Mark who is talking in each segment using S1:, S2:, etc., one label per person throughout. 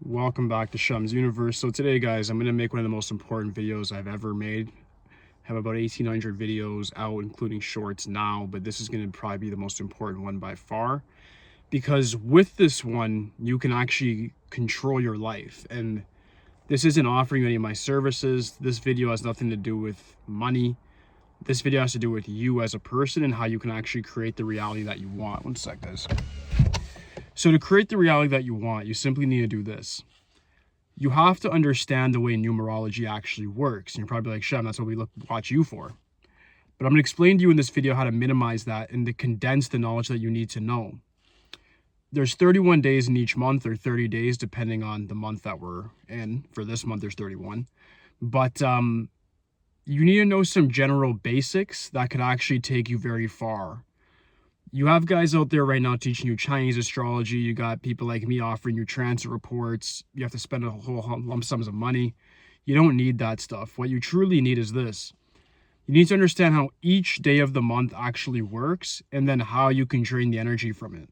S1: Welcome back to Shum's Universe. So today, guys, I'm going to make one of the most important videos I've ever made. I have about 1,800 videos out, including shorts now, but this is going to probably be the most important one by far. Because with this one, you can actually control your life. And this isn't offering you any of my services. This video has nothing to do with money. This video has to do with you as a person and how you can actually create the reality that you want. One sec, guys. So to create the reality that you want, you simply need to do this. You have to understand the way numerology actually works. And you're probably like, Shem, that's what we watch you for. But I'm going to explain to you in this video how to minimize that and to condense the knowledge that you need to know. There's 31 days in each month, or 30 days, depending on the month that we're in. For this month, there's 31. But you need to know some general basics that could actually take you very far. You have guys out there right now teaching you Chinese astrology. You got people like me offering you transit reports. You have to spend a whole lump sums of money. You don't need that stuff. What you truly need is this. You need to understand how each day of the month actually works and then how you can drain the energy from it.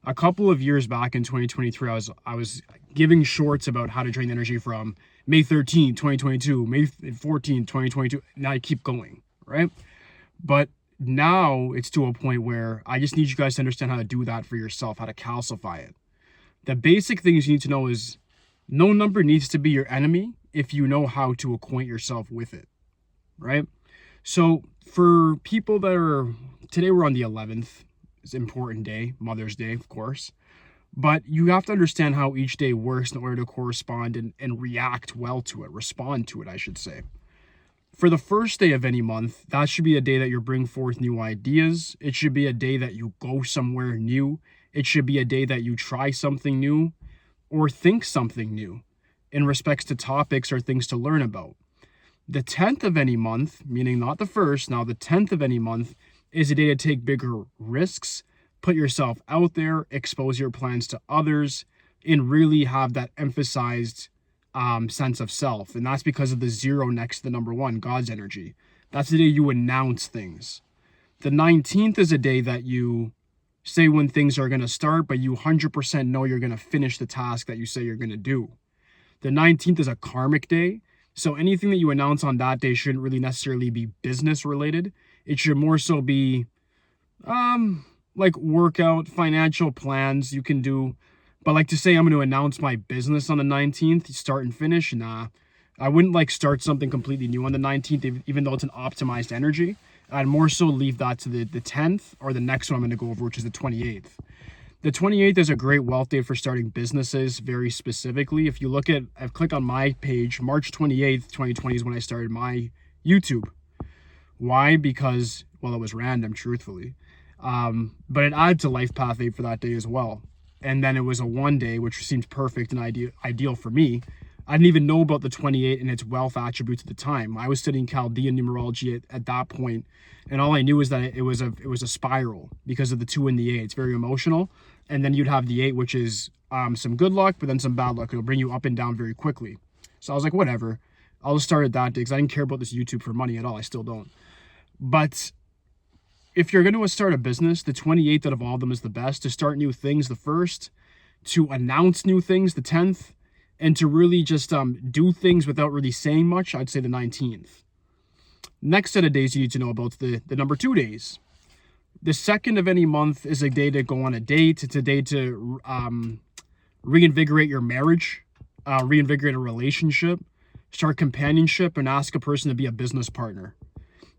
S1: A couple of years back in 2023, I was giving shorts about how to drain the energy from May 13, 2022, May 14, 2022. Now I keep going, right? But now it's to a point where I just need you guys to understand how to do that for yourself, how to calcify it. The basic things you need to know is no number needs to be your enemy if you know how to acquaint yourself with it, right? So for people that are, today we're on the 11th, it's an important day, Mother's Day, of course, but you have to understand how each day works in order to correspond and react well to it, respond to it, I should say. For the first day of any month, that should be a day that you bring forth new ideas. It should be a day that you go somewhere new. It should be a day that you try something new or think something new in respects to topics or things to learn about. The 10th of any month, meaning not the first, now the 10th of any month is a day to take bigger risks, put yourself out there, expose your plans to others, and really have that emphasized sense of self. And that's because of the 0 next to the number 1, God's energy. That's the day you announce things. The 19th is a day that you say when things are going to start, but you 100% know you're going to finish the task that you say you're going to do. The 19th is a karmic day. So anything that you announce on that day shouldn't really necessarily be business related. It should more so be like workout, financial plans you can do. But like to say I'm going to announce my business on the 19th, start and finish, nah. I wouldn't like start something completely new on the 19th, even though it's an optimized energy. I'd more so leave that to the 10th or the next one I'm going to go over, which is the 28th. The 28th is a great wealth day for starting businesses very specifically. If you look at, I've clicked on my page, March 28th, 2020 is when I started my YouTube. Why? Because, well, it was random, truthfully. But it added to Life Path 8 for that day as well. And then it was a 1 day, which seemed perfect and ideal for me. I didn't even know about the 28 and its wealth attributes at the time. I was studying Chaldean numerology at that point, and all I knew was that it was a spiral because of the 2 and the 8. It's very emotional. And then you'd have the 8, which is some good luck, but then some bad luck. It'll bring you up and down very quickly. So I was like, whatever. I'll just start at that day because I didn't care about this YouTube for money at all. I still don't. But if you're going to start a business, the 28th out of all of them is the best. To start new things, the 1st. To announce new things, the 10th. And to really just do things without really saying much, I'd say the 19th. Next set of days you need to know about the number 2 days. The 2nd of any month is a day to go on a date. It's a day to reinvigorate your marriage, reinvigorate a relationship, start companionship, and ask a person to be a business partner.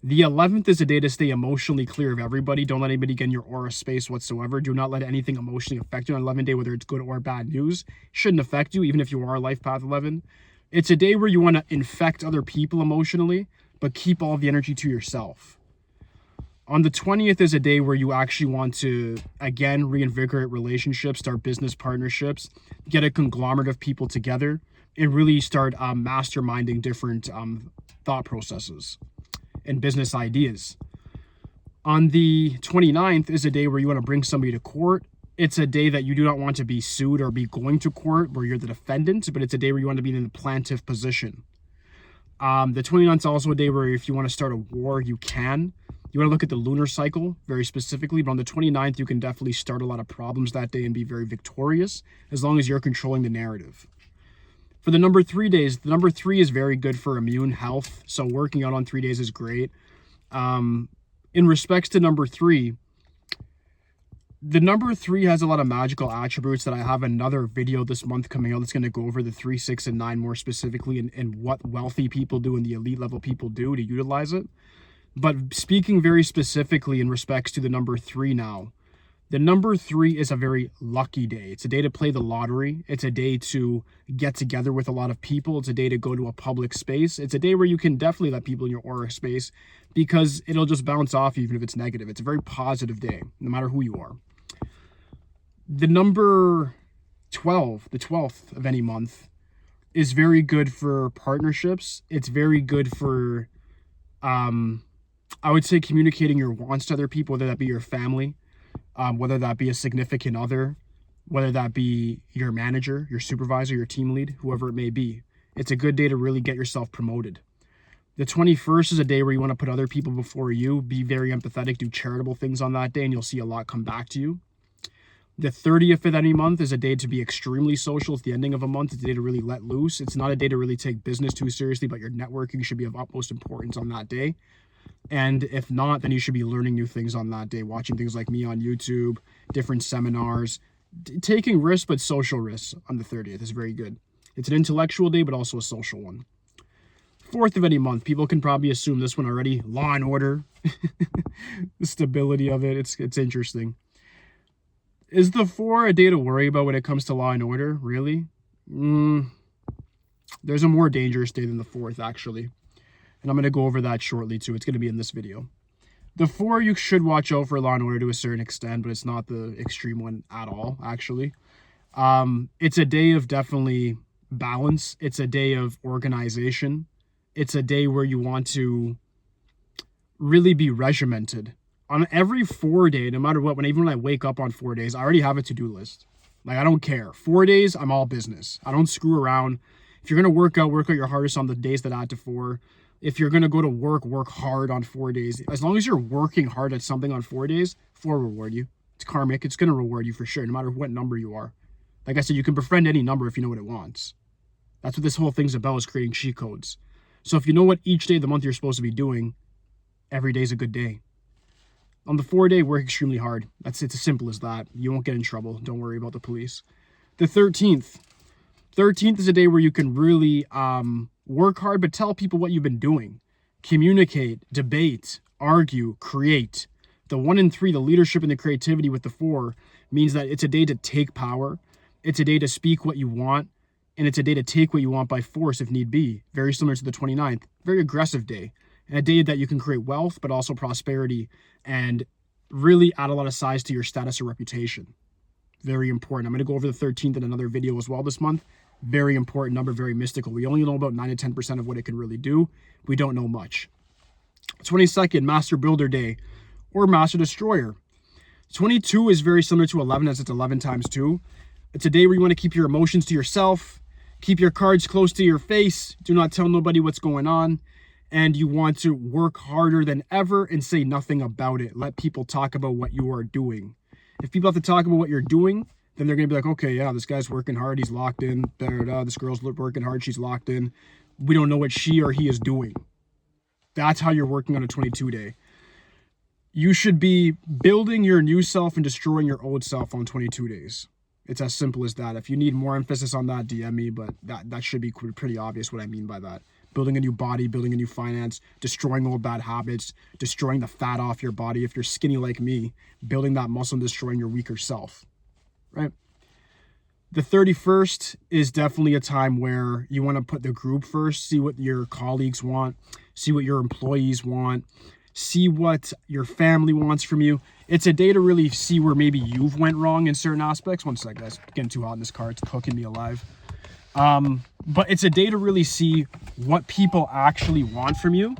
S1: The 11th is a day to stay emotionally clear of everybody. Don't let anybody get in your aura space whatsoever. Do not let anything emotionally affect you on 11th day, whether it's good or bad news. Shouldn't affect you, even if you are Life Path 11. It's a day where you want to infect other people emotionally, but keep all the energy to yourself. On the 20th is a day where you actually want to, again, reinvigorate relationships, start business partnerships, get a conglomerate of people together, and really start masterminding different thought processes and business ideas. On the 29th is a day where you want to bring somebody to court. It's a day that you do not want to be sued or be going to court where you're the defendant, but it's a day where you want to be in the plaintiff position. The 29th is also a day where if you want to start a war, you can. You want to look at the lunar cycle very specifically, but on the 29th, you can definitely start a lot of problems that day and be very victorious as long as you're controlling the narrative. For the number 3 days, the number 3 is very good for immune health. So working out on 3 days is great. In respects to number 3, the number 3 has a lot of magical attributes that I have another video this month coming out that's going to go over the 3, 6, and 9 more specifically, and what wealthy people do and the elite level people do to utilize it. But speaking very specifically in respects to the number 3 now, the number 3 is a very lucky day. It's a day to play the lottery. It's a day to get together with a lot of people. It's a day to go to a public space. It's a day where you can definitely let people in your aura space because it'll just bounce off even if it's negative. It's a very positive day, no matter who you are. The number 12, the 12th of any month, is very good for partnerships. It's very good for, I would say, communicating your wants to other people, whether that be your family, whether that be a significant other, whether that be your manager, your supervisor, your team lead, whoever it may be. It's a good day to really get yourself promoted. The 21st is a day where you want to put other people before you, be very empathetic, do charitable things on that day, and you'll see a lot come back to you. The 30th of any month is a day to be extremely social. It's the ending of a month. It's a day to really let loose. It's not a day to really take business too seriously, but your networking should be of utmost importance on that day. And if not, then you should be learning new things on that day, watching things like me on YouTube, different seminars, taking risks, but social risks on the 30th is very good. It's an intellectual day, but also a social one. 4th of any month, people can probably assume this one already, law and order, the stability of it. It's interesting. Is the 4 a day to worry about when it comes to law and order? Really? There's a more dangerous day than the 4th, actually. And I'm going to go over that shortly, too. It's going to be in this video. The 4, you should watch out for law and order to a certain extent, but it's not the extreme one at all, actually. It's a day of definitely balance. It's a day of organization. It's a day where you want to really be regimented. On every 4 day, no matter what, even when I wake up on 4 days, I already have a to-do list. Like, I don't care. 4 days, I'm all business. I don't screw around. If you're going to work out your hardest on the days that add to 4. If you're going to go to work hard on 4 days. As long as you're working hard at something on 4 days, 4 will reward you. It's karmic. It's going to reward you for sure, no matter what number you are. Like I said, you can befriend any number if you know what it wants. That's what this whole thing's about, is creating cheat codes. So if you know what each day of the month you're supposed to be doing, every day's a good day. On the 4 day, work extremely hard. It's as simple as that. You won't get in trouble. Don't worry about the police. The 13th. 13th is a day where you can really work hard, but tell people what you've been doing. Communicate, debate, argue, create. The 1 and 3, the leadership and the creativity with the 4, means that it's a day to take power. It's a day to speak what you want. And it's a day to take what you want by force if need be. Very similar to the 29th. Very aggressive day. And a day that you can create wealth, but also prosperity, and really add a lot of size to your status or reputation. Very important. I'm going to go over the 13th in another video as well this month. Very important number, very mystical. We only know about 9 to 10% of what it can really do. We don't know much. 22nd, Master Builder Day or Master Destroyer. 22 is very similar to 11, as it's 11 times 2. It's a day where you want to keep your emotions to yourself, keep your cards close to your face, do not tell nobody what's going on, and you want to work harder than ever and say nothing about it. Let people talk about what you are doing. If people have to talk about what you're doing, then they're going to be like, okay, yeah, this guy's working hard, he's locked in. This girl's working hard, she's locked in. We don't know what she or he is doing. That's how you're working on a 22 day. You should be building your new self and destroying your old self on 22 days. It's as simple as that. If you need more emphasis on that, DM me, but that should be pretty obvious what I mean by that. Building a new body, building a new finance, destroying old bad habits, destroying the fat off your body. If you're skinny like me, building that muscle and destroying your weaker self, right? The 31st is definitely a time where you want to put the group first, see what your colleagues want, see what your employees want, see what your family wants from you. It's a day to really see where maybe you've went wrong in certain aspects. One sec, guys. Getting too hot in this car. It's cooking me alive. But it's a day to really see what people actually want from you.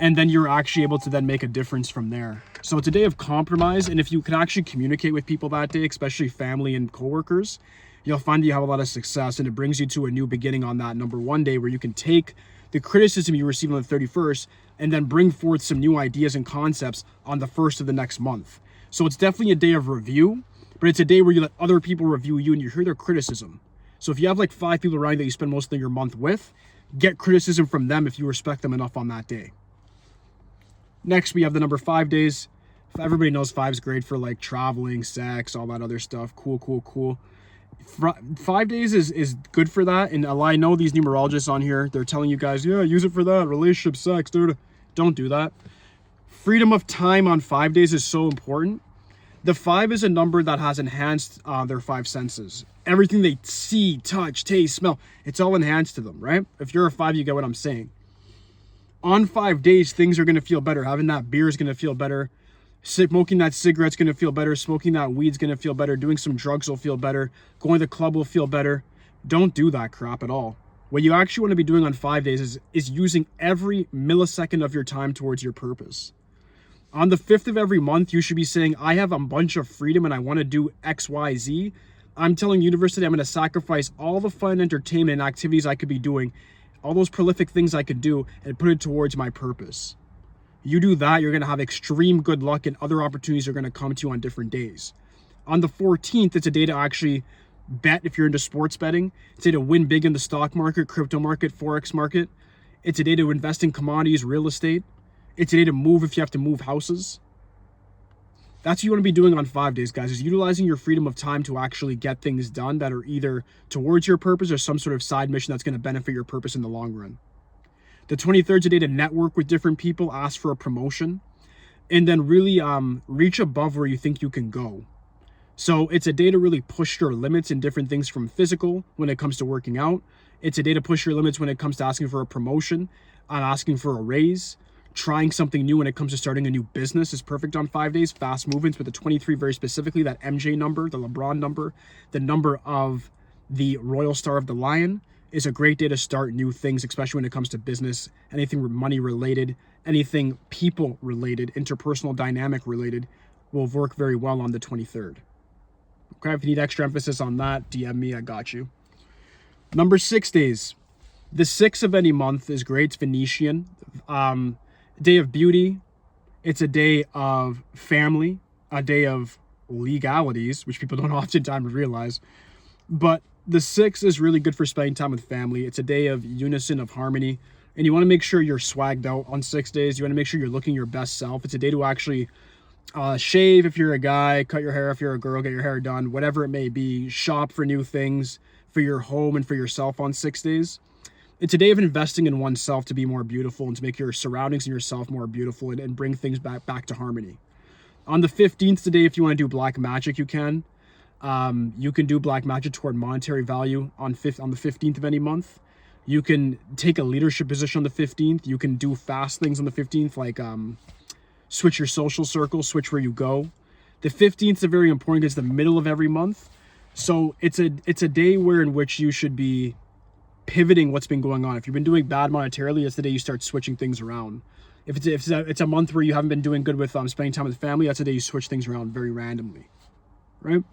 S1: And then you're actually able to then make a difference from there. So it's a day of compromise. And if you can actually communicate with people that day, especially family and coworkers, you'll find that you have a lot of success. And it brings you to a new beginning on that number 1 day, where you can take the criticism you receive on the 31st and then bring forth some new ideas and concepts on the 1st of the next month. So it's definitely a day of review, but it's a day where you let other people review you and you hear their criticism. So if you have like 5 people around you that you spend most of your month with, get criticism from them if you respect them enough on that day. Next, we have the number 5 days. Everybody knows 5 is great for like traveling, sex, all that other stuff. Cool. 5 days is good for that. And I know these numerologists on here, they're telling you guys, yeah, use it for that, relationship, sex, dude. Don't do that. Freedom of time on 5 days is so important. The 5 is a number that has enhanced their 5 senses. Everything they see, touch, taste, smell, it's all enhanced to them, right? If you're a 5, you get what I'm saying. On 5 days, things are going to feel better. Having that beer is going to feel better. Smoking that cigarette's going to feel better. Smoking that weed's going to feel better. Doing some drugs will feel better. Going to the club will feel better. Don't do that crap at all. What you actually want to be doing on 5 days is using every millisecond of your time towards your purpose. On the 5th of every month, you should be saying, I have a bunch of freedom and I want to do X, Y, Z. I'm telling university I'm going to sacrifice all the fun, entertainment, and activities I could be doing, all those prolific things I could do, and put it towards my purpose. You do that, you're going to have extreme good luck and other opportunities are going to come to you on different days. On the 14th, it's a day to actually bet if you're into sports betting. It's a day to win big in the stock market, crypto market, forex market. It's a day to invest in commodities, real estate. It's a day to move if you have to move houses. That's what you want to be doing on 5 days, guys, is utilizing your freedom of time to actually get things done that are either towards your purpose or some sort of side mission that's going to benefit your purpose in the long run. The 23rd is a day to network with different people, ask for a promotion, and then really reach above where you think you can go. So it's a day to really push your limits in different things from physical when it comes to working out. It's a day to push your limits when it comes to asking for a promotion, asking for a raise. Trying something new when it comes to starting a new business is perfect on 5 days. Fast movements with the 23 very specifically, that MJ number, the LeBron number, the number of the Royal Star of the Lion is a great day to start new things, especially when it comes to business, anything money related, anything people related, interpersonal dynamic related will work very well on the 23rd. Okay, if you need extra emphasis on that, DM me, I got you. Number 6 days. The 6th of any month is great. It's Venetian. Day of beauty. It's a day of family, a day of legalities, which people don't oftentimes realize. But the 6th is really good for spending time with family. It's a day of unison, of harmony. And you want to make sure you're swagged out on 6 days. You want to make sure you're looking your best self. It's a day to actually shave if you're a guy, cut your hair if you're a girl, get your hair done, whatever it may be. Shop for new things for your home and for yourself on 6 days. It's a day of investing in oneself to be more beautiful and to make your surroundings and yourself more beautiful and bring things back to harmony. On the 15th today, if you want to do black magic, you can. You can do black magic toward monetary value on the 15th of any month. You can take a leadership position on the 15th. You can do fast things on the 15th, like switch your social circle, switch where you go. The 15th is very important because it's the middle of every month. So it's a day in which you should be pivoting what's been going on. If you've been doing bad monetarily, it's the day you start switching things around. If it's a month where you haven't been doing good with spending time with family, that's the day you switch things around very randomly, right?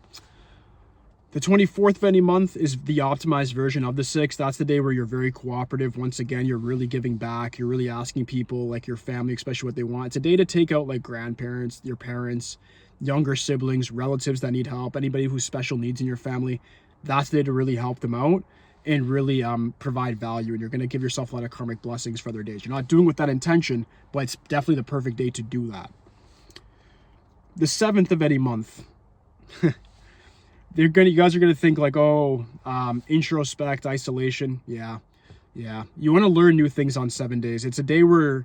S1: The 24th of any month is the optimized version of the 6th. That's the day where you're very cooperative. Once again, you're really giving back. You're really asking people, like your family, especially what they want. It's a day to take out like grandparents, your parents, younger siblings, relatives that need help, anybody who's special needs in your family. That's the day to really help them out and really provide value. And you're going to give yourself a lot of karmic blessings for other days. You're not doing with that intention, but it's definitely the perfect day to do that. The 7th of any month. You guys are going to think like, oh, introspect, isolation. Yeah. You want to learn new things on 7 days. It's a day where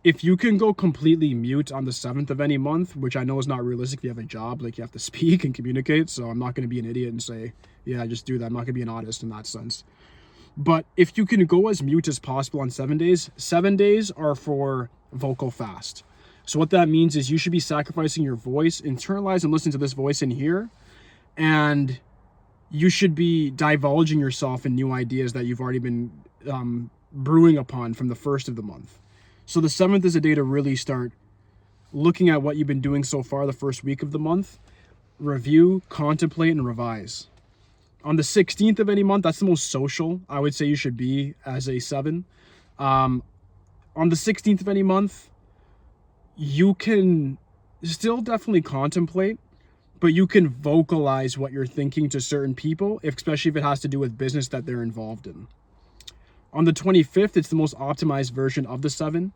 S1: if you can go completely mute on the 7th of any month, which I know is not realistic if you have a job, like you have to speak and communicate. So I'm not going to be an idiot and say, yeah, just do that. I'm not going to be an autist in that sense. But if you can go as mute as possible on 7 days, 7 days are for vocal fast. So what that means is you should be sacrificing your voice, internalize and listen to this voice in here. And you should be divulging yourself in new ideas that you've already been brewing upon from the 1st of the month. So the 7th is a day to really start looking at what you've been doing so far the first week of the month, review, contemplate, and revise. On the 16th of any month, that's the most social I would say you should be as a 7. On the 16th of any month, you can still definitely contemplate, but you can vocalize what you're thinking to certain people, especially if it has to do with business that they're involved in. On the 25th, it's the most optimized version of the 7.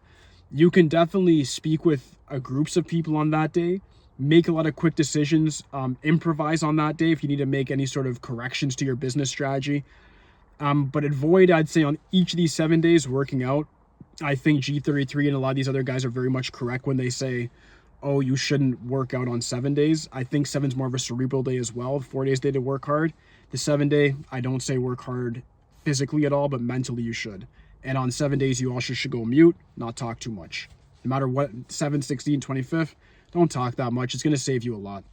S1: You can definitely speak with groups of people on that day, make a lot of quick decisions, improvise on that day if you need to make any sort of corrections to your business strategy. But avoid, I'd say, on each of these 7 days working out. I think G33 and a lot of these other guys are very much correct when they say, oh, you shouldn't work out on 7 days. I think 7's more of a cerebral day as well. 4 days day to work hard. The 7 day, I don't say work hard physically at all, but mentally you should. And on 7 days, you also should go mute, not talk too much. No matter what, 7, 16, 25th, don't talk that much. It's going to save you a lot.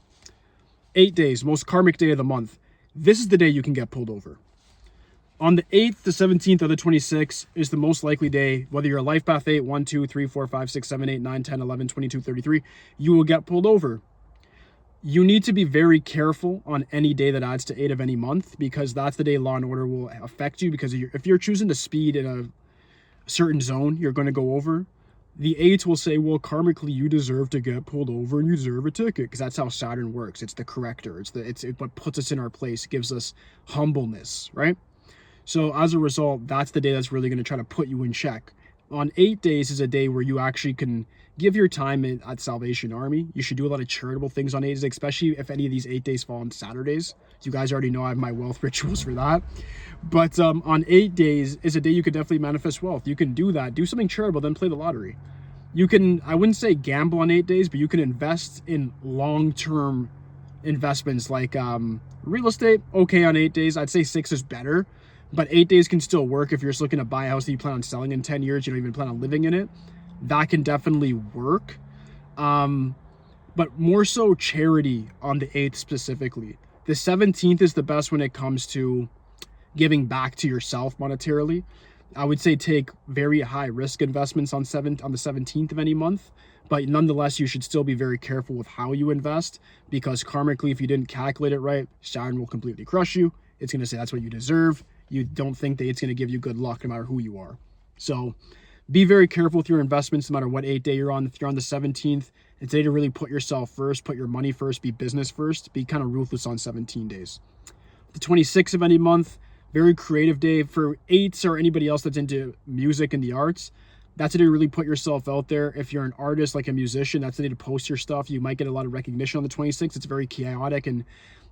S1: 8 days, most karmic day of the month. This is the day you can get pulled over. On the 8th, the 17th, or the 26th is the most likely day, whether you're a life path 8, 1, 2, 3, 4, 5, 6, 7, 8, 9, 10, 11, 22, 33, you will get pulled over. You need to be very careful on any day that adds to 8 of any month, because that's the day law and order will affect you. Because if you're choosing to speed in a certain zone, you're going to go over. The 8 will say, well, karmically, you deserve to get pulled over and you deserve a ticket, because that's how Saturn works. It's the corrector. It's what puts us in our place. It gives us humbleness, right? So as a result, that's the day that's really going to try to put you in check. On 8 days is a day where you actually can give your time at Salvation Army. You should do a lot of charitable things on 8 days, especially if any of these 8 days fall on Saturdays. You guys already know I have my wealth rituals for that. But on 8 days is a day you could definitely manifest wealth. You can do that. Do something charitable, then play the lottery. You can, I wouldn't say gamble on 8 days, but you can invest in long-term investments like real estate. Okay, on 8 days, I'd say 6 is better. But 8 days can still work if you're just looking to buy a house that you plan on selling in 10 years. You don't even plan on living in it. That can definitely work. But more so charity on the 8th specifically. The 17th is the best when it comes to giving back to yourself monetarily. I would say take very high risk investments on the 17th of any month. But nonetheless, you should still be very careful with how you invest, because karmically, if you didn't calculate it right, Saturn will completely crush you. It's going to say that's what you deserve. You don't think that it's going to give you good luck no matter who you are. So be very careful with your investments no matter what 8 day you're on. If you're on the 17th, it's a day to really put yourself first, put your money first, be business first, be kind of ruthless on 17 days. The 26th of any month, very creative day for 8s or anybody else that's into music and the arts. That's a day to really put yourself out there. If you're an artist, like a musician, that's a day to post your stuff. You might get a lot of recognition on the 26th. It's very chaotic and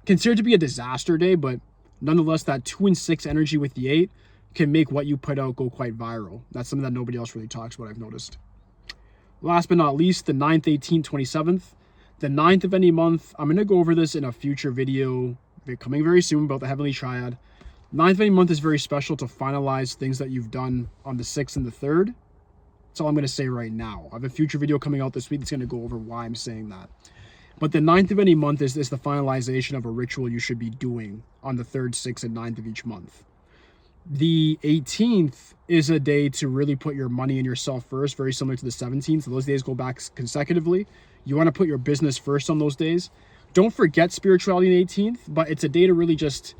S1: considered to be a disaster day, but nonetheless, that 2 and 6 energy with the 8 can make what you put out go quite viral. That's something that nobody else really talks about, I've noticed. Last but not least, the 9th, 18th, 27th. The 9th of any month, I'm going to go over this in a future video coming very soon about the Heavenly Triad. 9th of any month is very special to finalize things that you've done on the 6th and the 3rd. That's all I'm going to say right now. I have a future video coming out this week that's going to go over why I'm saying that. But the 9th of any month is the finalization of a ritual you should be doing on the 3rd, 6th, and 9th of each month. The 18th is a day to really put your money and yourself first, very similar to the 17th. So those days go back consecutively. You want to put your business first on those days. Don't forget spirituality on 18th, but it's a day to really just,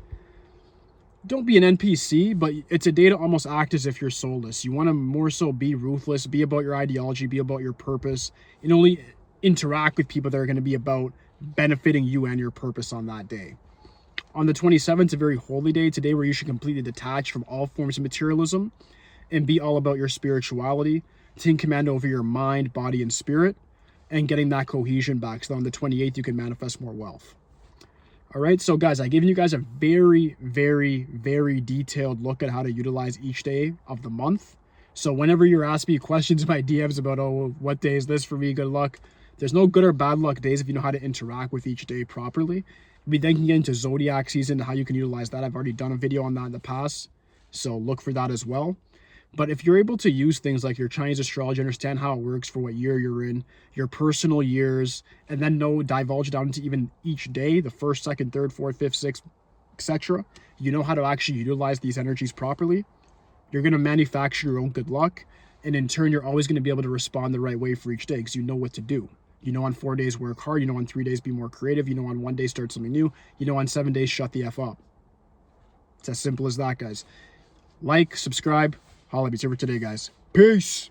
S1: don't be an NPC, but it's a day to almost act as if you're soulless. You want to more so be ruthless, be about your ideology, be about your purpose, and only interact with people that are going to be about benefiting you and your purpose on that day. On the 27th, it's a very holy day. It's a day where you should completely detach from all forms of materialism and be all about your spirituality, taking command over your mind, body, and spirit, and getting that cohesion back. So on the 28th, you can manifest more wealth. All right, so guys, I've given you guys a very, very, very detailed look at how to utilize each day of the month. So whenever you're asking me questions in my DMs about, oh, what day is this for me, good luck, there's no good or bad luck days if you know how to interact with each day properly. We then can get into zodiac season and how you can utilize that. I've already done a video on that in the past, so look for that as well. But if you're able to use things like your Chinese astrology, understand how it works for what year you're in, your personal years, and then divulge down into even each day, the 1st, 2nd, 3rd, 4th, 5th, 6th, etc. You know how to actually utilize these energies properly. You're going to manufacture your own good luck, and in turn, you're always going to be able to respond the right way for each day because you know what to do. You know on 4 days, work hard. You know on 3 days, be more creative. You know on 1 day, start something new. You know on 7 days, shut the F up. It's as simple as that, guys. Like, subscribe. Holla at me. It's over today, guys. Peace.